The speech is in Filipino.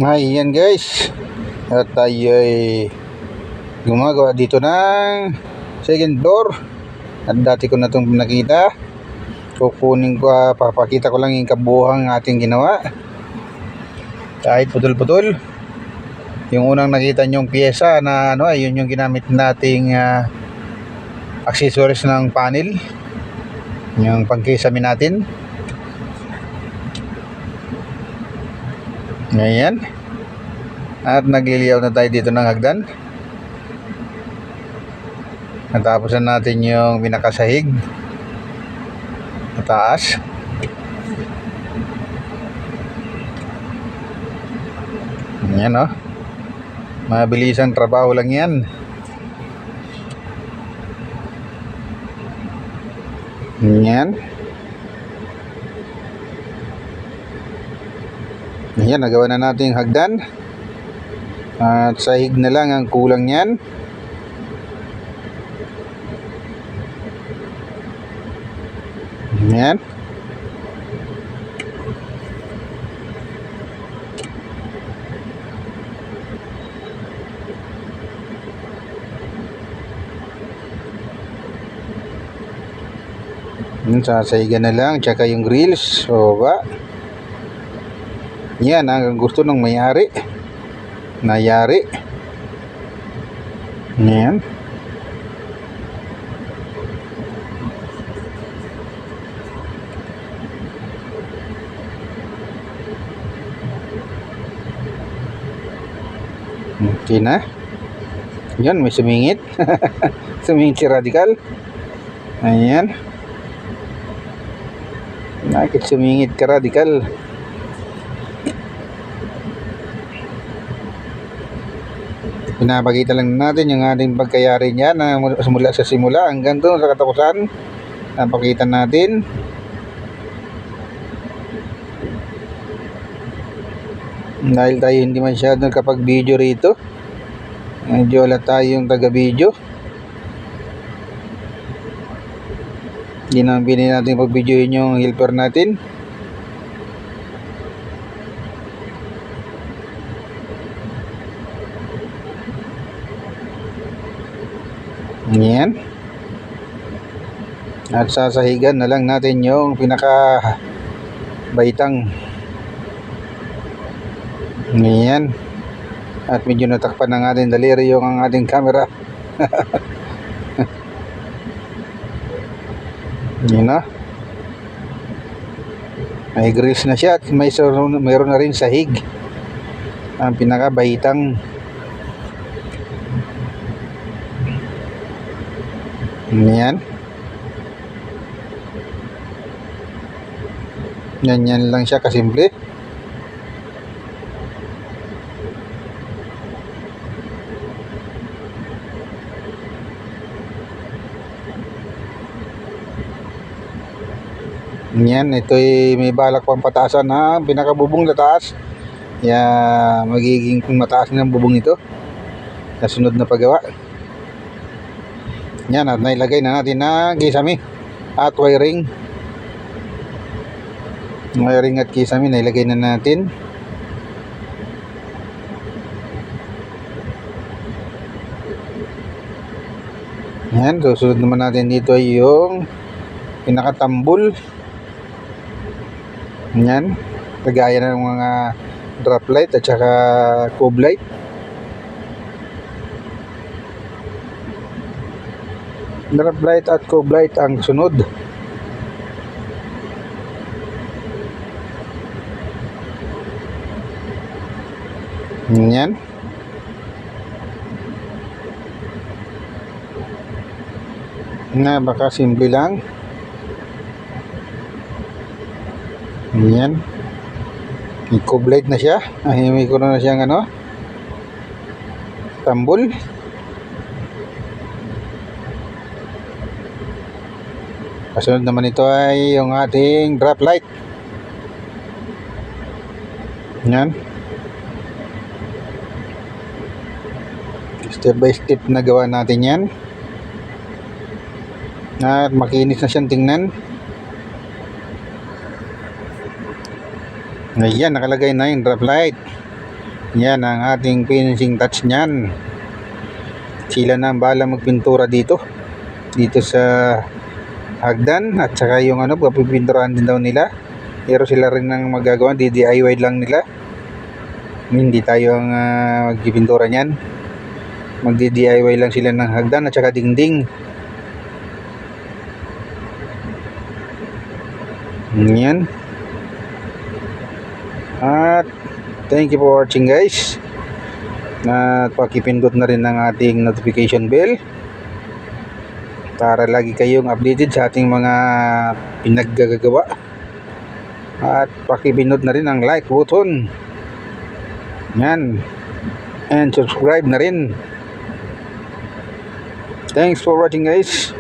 Ayan guys, at tayo ay gumagawa dito ng second floor. At dati ko na itong nakita. Kukunin ko, papakita ko lang yung kabuhang ating ginawa. Kahit putol-putol. Yung unang nakita nyong pyesa na ayun yung ginamit nating accessories ng panel, yung pangkisame natin. Ngayon, at nagliliyaw na tayo dito ng hagdan. Natapos na natin yung pinakasahig sa taas. Yan o, mabilisang trabaho lang yan. Yan. Yan, nagawa na natin yung hagdan. At sahig na lang ang kulang yan. Yan. Sasahigan na lang, tsaka yung grills. O ba? Yan ang gusto ng may-ari. Nayari. Yan. Okay na. Yan, may sumingit. Sumingit si Radical. Ayan. Bakit sumingit ka, Radical? Pinapakita lang natin yung ating pagkayari niya na mula sa simula hanggang doon sa katapusan. Napakita natin. Dahil tayo hindi masyadong kapag video rito, medyo wala tayong taga video. Hindi naman pinili natin pag-videoin yung helper natin. Yan. At sasahigan na lang natin yung pinaka baitang. Yan. At medyo natakpan ng ating daliri yung ang ating camera. Yan na. May grills na siya at mayroon na rin sahig. Ang pinaka baitang. Yan. Yan lang siya kasimple. Yan, ito ay may balak pang pataasan na pinakabubong na taas. Magiging mataas na ang bubong ito sa sunod na paggawa. Yan, at nailagay na natin na kisame at wiring. Wiring at kisame nailagay na natin. Yan, susunod naman natin dito ay yung pinakatambol. Yan, kagaya ng mga drop light at saka cove light. Drop light at cove light ang sunod. Yan. Baka simple lang. Yan. May cove light na siya. May ko na siyang tambol. Kasunod naman ito ay yung ating drop light. Yan. Step by step na gawa natin yan. At makinis na siyang tingnan. Ayan, nakalagay na yung drop light. Yan ang ating finishing touch niyan. Sila na ang bahala magpintura dito sa hagdan, at saka yung papipinturahan din daw nila, pero sila rin ang magagawa, DIY lang nila. Hindi tayo ang magpipintura niyan, magdi-DIY lang sila ng hagdan at saka dingding. Yan. At thank you for watching, guys. At pakipindot na rin ang ating notification bell para lagi kayong updated sa ating mga pinaggagawa. At pakipindot na rin ang like button. Yan. And subscribe na rin. Thanks for watching, guys.